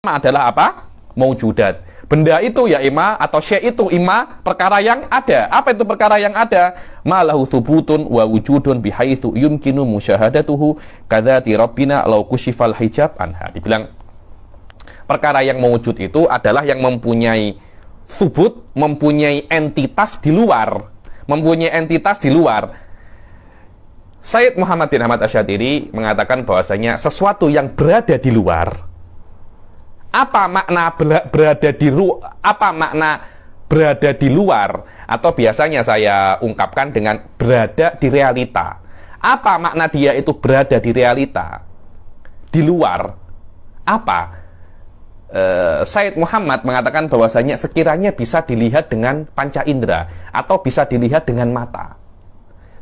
adalah apa? Maujudat. Benda itu ya ima, atau syai' itu ima, perkara yang ada. Apa itu perkara yang ada? Ma lahu thubutun wa wujudun bihaitsu yumkinu musyahadatuhu kadzati rabbina law kushifal hijab anha. Dibilang perkara yang mewujud itu adalah yang mempunyai thubut, mempunyai entitas di luar. Mempunyai entitas di luar. Sayyid Muhammad bin Ahmad Asy-Syadzili mengatakan bahwasanya sesuatu yang berada di luar. Apa makna berada di luar? Atau biasanya saya ungkapkan dengan berada di realita. Apa makna dia itu berada di realita? Di luar. Apa? Sayyid Muhammad mengatakan bahwasanya sekiranya bisa dilihat dengan panca indera atau bisa dilihat dengan mata.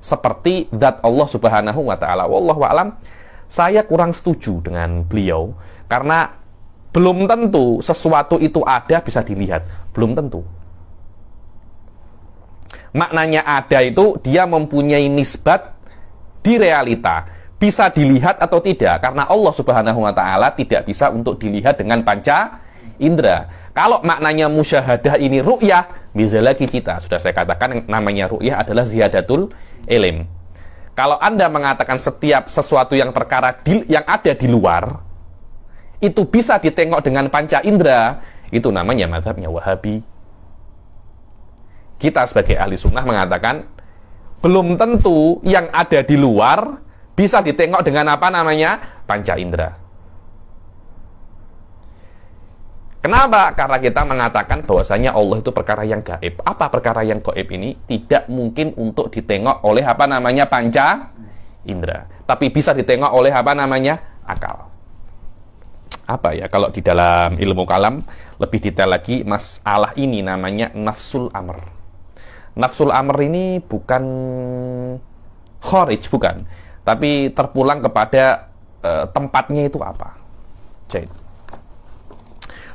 Seperti zat Allah Subhanahu wa taala. Wallahu a'lam. Saya kurang setuju dengan beliau karena belum tentu sesuatu itu ada bisa dilihat. Belum tentu. Maknanya ada itu dia mempunyai nisbat di realita. Bisa dilihat atau tidak. Karena Allah Subhanahu wa ta'ala tidak bisa untuk dilihat dengan panca indera. Kalau maknanya musyahadah ini ru'yah, bisa lagi kita. Sudah saya katakan namanya ru'yah adalah ziyadatul ilm. Kalau Anda mengatakan setiap sesuatu yang perkara yang ada di luar itu bisa ditengok dengan panca indera, itu namanya mazhabnya Wahabi. Kita sebagai ahli sunnah mengatakan belum tentu yang ada di luar bisa ditengok dengan apa namanya panca indera. Kenapa? Karena kita mengatakan bahwasanya Allah itu perkara yang gaib. Apa perkara yang gaib ini? Tidak mungkin untuk ditengok oleh apa namanya panca indera, tapi bisa ditengok oleh apa namanya akal. Apa ya, kalau di dalam ilmu kalam lebih detail lagi, masalah ini namanya nafsul amr. Nafsul amr ini bukan kharij, bukan, tapi terpulang kepada tempatnya itu apa. Jadi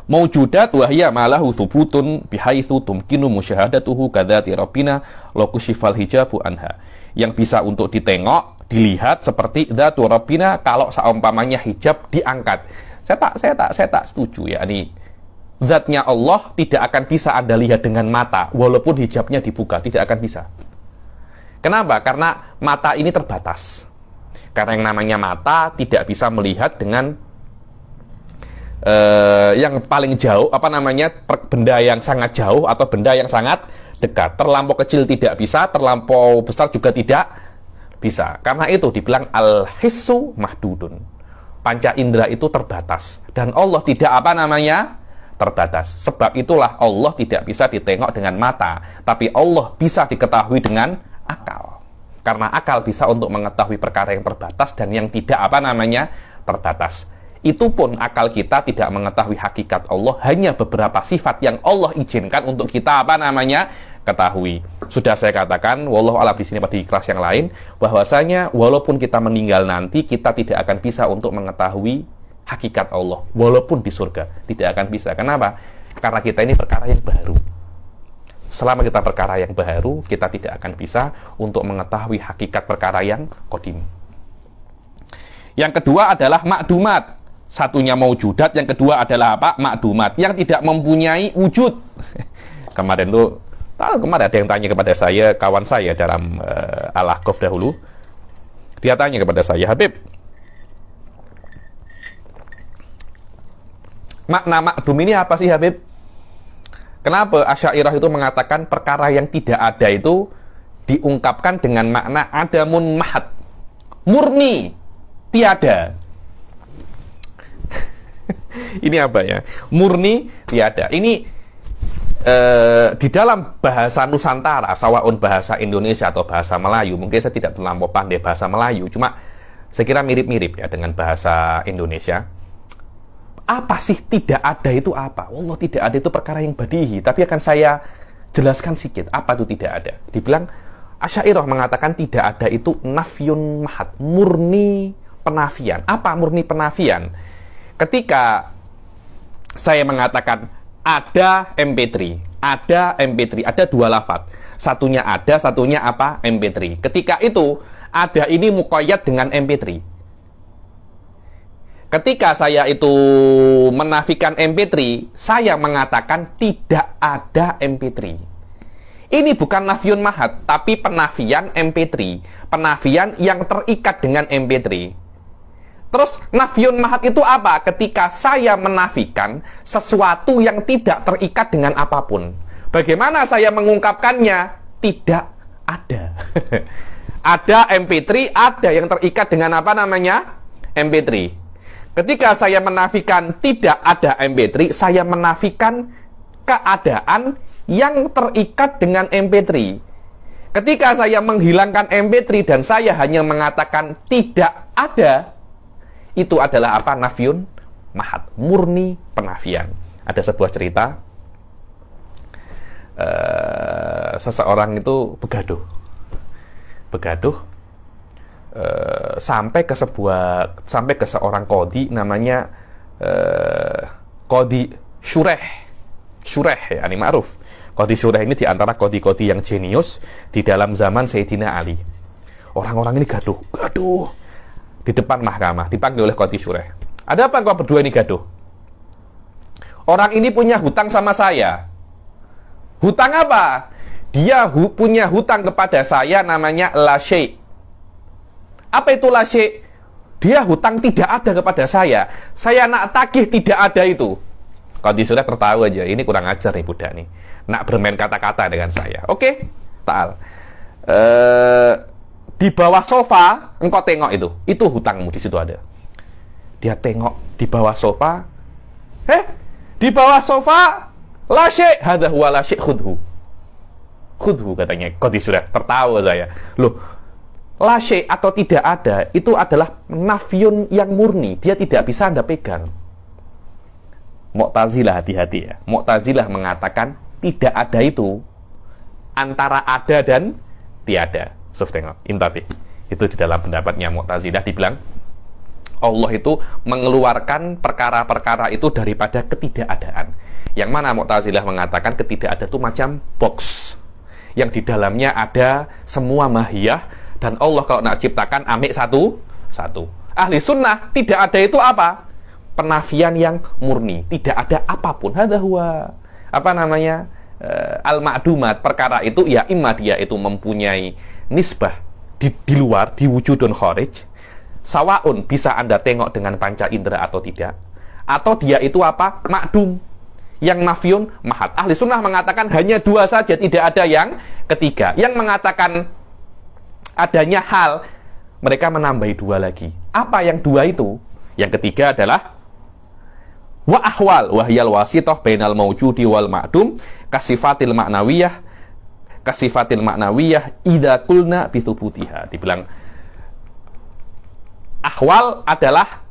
maujudat wahya malahu thubutun bihaitsu tumkinu musyahadatuhu kadzati rabbina law kushifal hijabu anha. Yang bisa untuk ditengok, dilihat seperti dzatu rabbina kalau seumpamanya hijab diangkat. Saya tak setuju ya. Ini zatnya Allah tidak akan bisa Anda lihat dengan mata walaupun hijabnya dibuka, tidak akan bisa. Kenapa? Karena mata ini terbatas. Karena yang namanya mata tidak bisa melihat dengan yang paling jauh, apa namanya, benda yang sangat jauh atau benda yang sangat dekat. Terlampau kecil tidak bisa, terlampau besar juga tidak bisa. Karena itu dibilang al-hissu mahdudun. Panca indera itu terbatas. Dan Allah tidak apa namanya terbatas. Sebab itulah Allah tidak bisa ditengok dengan mata. Tapi Allah bisa diketahui dengan akal. Karena akal bisa untuk mengetahui perkara yang terbatas dan yang tidak apa namanya terbatas. Itu pun akal kita tidak mengetahui hakikat Allah. Hanya beberapa sifat yang Allah izinkan untuk kita apa namanya ketahui. Sudah saya katakan, wallahu a'lam di sini pada kelas yang lain, bahwasanya walaupun kita meninggal nanti, kita tidak akan bisa untuk mengetahui hakikat Allah. Walaupun di surga, tidak akan bisa. Kenapa? Karena kita ini perkara yang baru. Selama kita perkara yang baru, kita tidak akan bisa untuk mengetahui hakikat perkara yang qadim. Yang kedua adalah makdumat. Satunya maujudat, yang kedua adalah apa? Makdumat, yang tidak mempunyai wujud. Kemarin ada yang tanya kepada saya, kawan saya dalam Al-Ahqaf dahulu. Dia tanya kepada saya, Habib, makna makdum ini apa sih Habib? Kenapa Asy'ariyah itu mengatakan perkara yang tidak ada itu diungkapkan dengan makna adamun mahad, murni, tiada. Ini apa ya? Murni, tiada. Ini di dalam bahasa Nusantara, sawaun bahasa Indonesia atau bahasa Melayu, mungkin saya tidak terlampau pandai bahasa Melayu, cuma saya kira mirip-mirip ya dengan bahasa Indonesia. Apa sih tidak ada itu apa? Allah tidak ada itu perkara yang badihi, tapi akan saya jelaskan sedikit apa itu tidak ada. Dibilang Asy'ariyah mengatakan tidak ada itu nafyun mahad, murni penafian. Apa murni penafian? Ketika saya mengatakan ada MP3, ada dua lafaz. Satunya ada, satunya apa? MP3. Ketika itu, ada ini muqayyad dengan MP3. Ketika saya itu menafikan MP3, saya mengatakan tidak ada MP3. Ini bukan nafyun mahad, tapi penafian MP3. Penafian yang terikat dengan MP3. Terus nafyun mahad itu apa? Ketika saya menafikan sesuatu yang tidak terikat dengan apapun. Bagaimana saya mengungkapkannya? Tidak ada. Ada MP3, ada yang terikat dengan apa namanya? MP3. Ketika saya menafikan tidak ada MP3, saya menafikan keadaan yang terikat dengan MP3. Ketika saya menghilangkan MP3 dan saya hanya mengatakan tidak ada, itu adalah apa? Nafyun mahad, murni penafian. Ada sebuah cerita, seseorang itu begaduh sampai ke seorang qadhi namanya qadhi Shureh ya, ini ma'ruf. Qadhi Shureh ini diantara qadhi-qadhi yang jenius di dalam zaman Sayyidina Ali. Orang-orang ini gaduh di depan mahkamah, dipanggil oleh qadhi Shureh. Ada apa kau berdua ini gaduh? Orang ini punya hutang sama saya. Hutang apa? Dia punya hutang kepada saya namanya la syai'. Apa itu la syai'? Dia hutang tidak ada kepada saya. Saya nak tagih tidak ada itu. Qadhi Shureh tertawa aja. Ini kurang ajar nih budak nih. Nak bermain kata-kata dengan saya. Oke, ta'al. Di bawah sofa, engkau tengok itu hutangmu di situ ada. Dia tengok di bawah sofa, di bawah sofa, la syai', hadza huwa la syai', khudhu katanya. Qadhi Shureh tertawa saya. Loh, la syai' atau tidak ada itu adalah nafyun yang murni, dia tidak bisa Anda pegang. Mu'tazilah, hati-hati ya. Mu'tazilah mengatakan tidak ada itu antara ada dan tiada. So, tengok, intabi. Itu di dalam pendapatnya Mu'tazilah dibilang Allah itu mengeluarkan perkara-perkara itu daripada ketidakadaan. Yang mana Mu'tazilah mengatakan ketidakadaan itu macam box yang di dalamnya ada semua mahiyah, dan Allah kalau nak ciptakan amik satu. Ahli sunnah tidak ada itu apa? Penafian yang murni, tidak ada apapun. Hadza huwa apa namanya? Al-ma'dumat. Perkara itu ya imma dia itu mempunyai nisbah di luar, di wujudun kharij, sawaun bisa Anda tengok dengan panca indera atau tidak, atau dia itu apa? Ma'dum, yang nafyun mahad. Ahli sunnah mengatakan hanya dua saja, tidak ada yang ketiga. Yang mengatakan adanya hal, mereka menambahi dua lagi. Apa yang dua itu? Yang ketiga adalah wa ahwal wahyal wasitoh bainal mawjudi wal ma'dum kasifatil ma'nawiyah idza qulna bitsubutiha. Dibilang ahwal adalah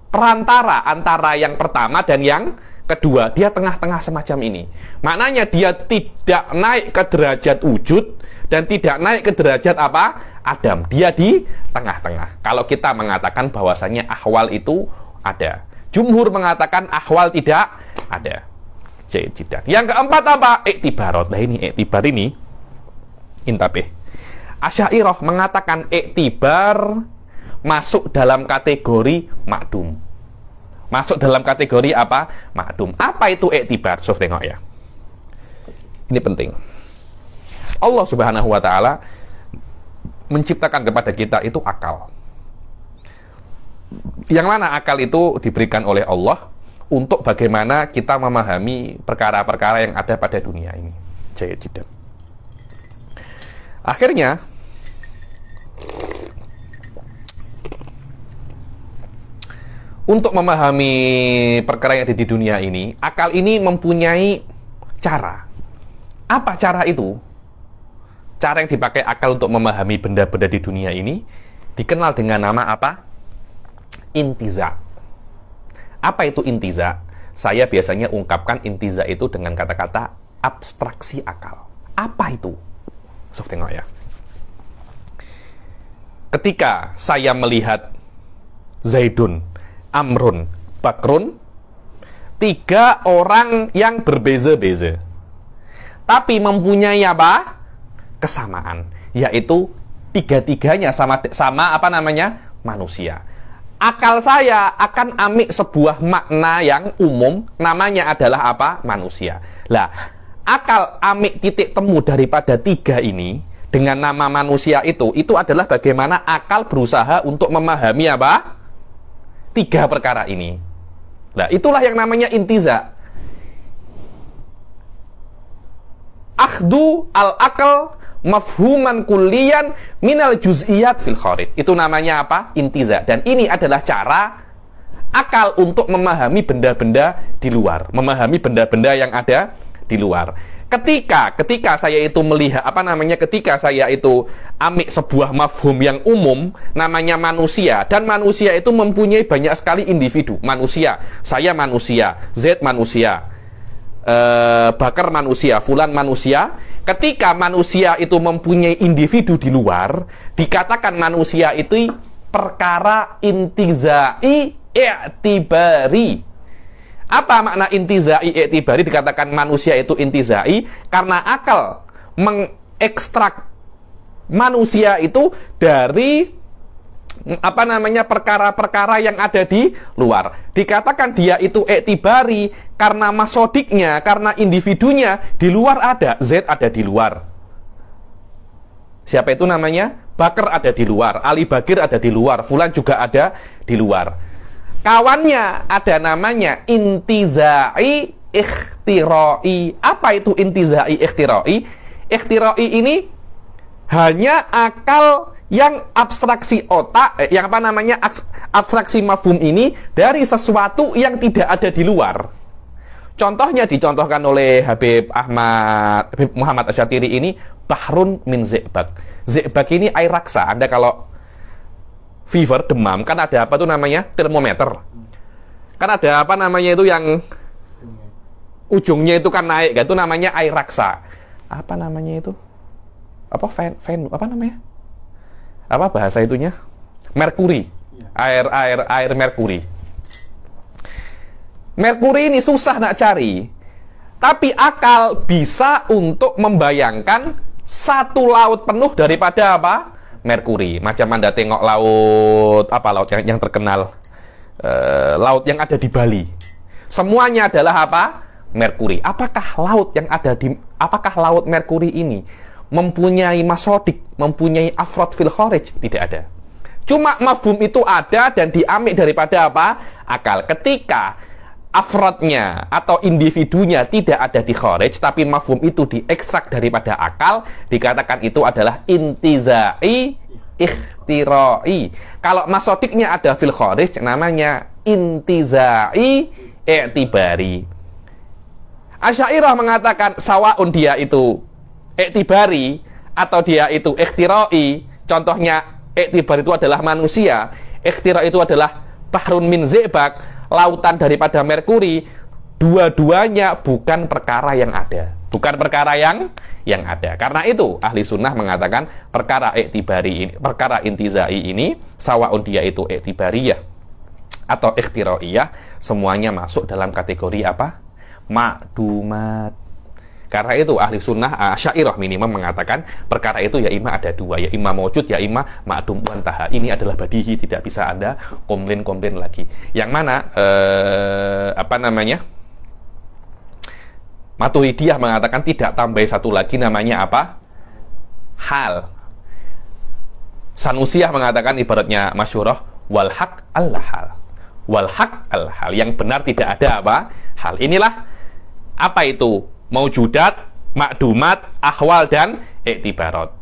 perantara antara yang pertama dan yang kedua. Dia tengah-tengah semacam ini. Maknanya dia tidak naik ke derajat wujud dan tidak naik ke derajat apa? Adam. Dia di tengah-tengah. Kalau kita mengatakan bahwasannya ahwal itu ada, jumhur mengatakan ahwal tidak ada. Yang keempat apa? Iktibarot. Nah ini iktibar ini intabih. Asy'ariyah mengatakan iktibar masuk dalam kategori ma'dum. Masuk dalam kategori apa? Ma'dum. Apa itu iktibar? So, tengok ya. Ini penting. Allah Subhanahu wa taala menciptakan kepada kita itu akal. Yang mana akal itu diberikan oleh Allah untuk bagaimana kita memahami perkara-perkara yang ada pada dunia ini. Jayid. Akhirnya untuk memahami perkara yang ada di dunia ini, akal ini mempunyai cara. Apa cara itu? Cara yang dipakai akal untuk memahami benda-benda di dunia ini dikenal dengan nama apa? Intiza. Apa itu intiza? Saya biasanya ungkapkan intiza itu dengan kata-kata abstraksi akal. Apa itu? So, tengok ya. Ketika saya melihat Zaidun, Amrun, Bakrun, tiga orang yang berbeza-beza, tapi mempunyai apa? Kesamaan, yaitu tiga-tiganya sama apa namanya? Manusia. akal saya akan ambil sebuah makna yang umum, namanya adalah apa? Manusia. Lah, akal ambil titik temu daripada tiga ini dengan nama manusia itu adalah bagaimana akal berusaha untuk memahami apa? Tiga perkara ini. Nah, itulah yang namanya intiza. Akhdu al-akal mafhuman kulliyan minal juz'iyat fil kharid. Itu namanya apa? Intiza. Dan ini adalah cara akal untuk memahami benda-benda di luar, memahami benda-benda yang ada di luar. Ketika saya itu melihat ketika saya itu ambil sebuah mafhum yang umum namanya manusia, dan manusia itu mempunyai banyak sekali individu. Manusia, saya manusia, Z manusia, Bakar manusia, Fulan manusia. Ketika manusia itu mempunyai individu di luar, dikatakan manusia itu perkara intizai i'tibari. Apa makna intizai i'tibari? Dikatakan manusia itu intizai karena akal mengekstrak manusia itu dari perkara-perkara yang ada di luar. Dikatakan dia itu i'tibari karena masodiknya, karena individunya di luar ada. Z ada di luar. Siapa itu namanya? Bakar ada di luar, Ali Bagir ada di luar, Fulan juga ada di luar. Kawannya ada namanya intizai ikhtirai. Apa itu intizai ikhtirai? Ikhtirai ini hanya akal yang abstraksi otak, abstraksi mafhum ini dari sesuatu yang tidak ada di luar. Contohnya dicontohkan oleh Habib Muhammad Asyatiri ini, bahrun min ze'bak. Ze'bak ini air raksa. Anda kalau fever, demam, kan ada apa tuh namanya? Termometer. Kan ada itu yang ujungnya itu kan naik, kan? Itu namanya air raksa. Apa namanya itu? Apa bahasa itunya? Merkuri. Air merkuri. Merkuri ini susah nak cari. Tapi akal bisa untuk membayangkan satu laut penuh daripada apa? Merkuri. Macam Anda tengok laut yang terkenal, laut yang ada di Bali. Semuanya adalah apa? Merkuri. Apakah laut Merkuri ini mempunyai masodik, mempunyai afrod fil kharij? Tidak ada. Cuma mafhum itu ada dan diambil daripada apa? Akal. Ketika afrodnya atau individunya tidak ada di kharij, tapi mafhum itu diekstrak daripada akal, dikatakan itu adalah intizai ikhtirai. Kalau masodiknya ada fil kharij, namanya intizai i'tibari. Asy'ariyah mengatakan sawaun dia itu i'tibari atau dia itu ikhtirai. Contohnya i'tibari itu adalah manusia, ikhtirai itu adalah bahrun min ze'bak, lautan daripada Merkuri. Dua-duanya bukan perkara yang ada, bukan perkara yang ada. Karena itu ahli sunnah mengatakan perkara i'tibari ini, perkara intizai ini, sawaun dia itu i'tibariyah atau ikhtiroiyah, semuanya masuk dalam kategori apa? Ma'dumat. Karena itu ahli sunnah Asy'ariyah minimum mengatakan perkara itu ya ima ada dua, ya ima mawjud, ya ima ma'dum wantaha. Ini adalah badihi, tidak bisa Anda komplain lagi. Yang mana Maturidiyah mengatakan tidak tambah satu lagi, namanya apa? Hal. Sanusiyah mengatakan ibaratnya masyhurah wal haq al-hal. Wal haq al-hal, yang benar tidak ada apa? Hal. Inilah apa itu? Maujudat, makdumat, ahwal, dan i'tibarat.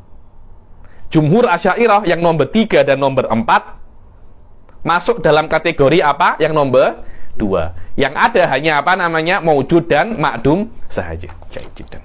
Jumhur Asy'ariyah yang nomor 3 dan nomor 4 masuk dalam kategori apa? Yang nomor 2. Yang ada hanya maujud dan makdum sahaja. Jaijidan.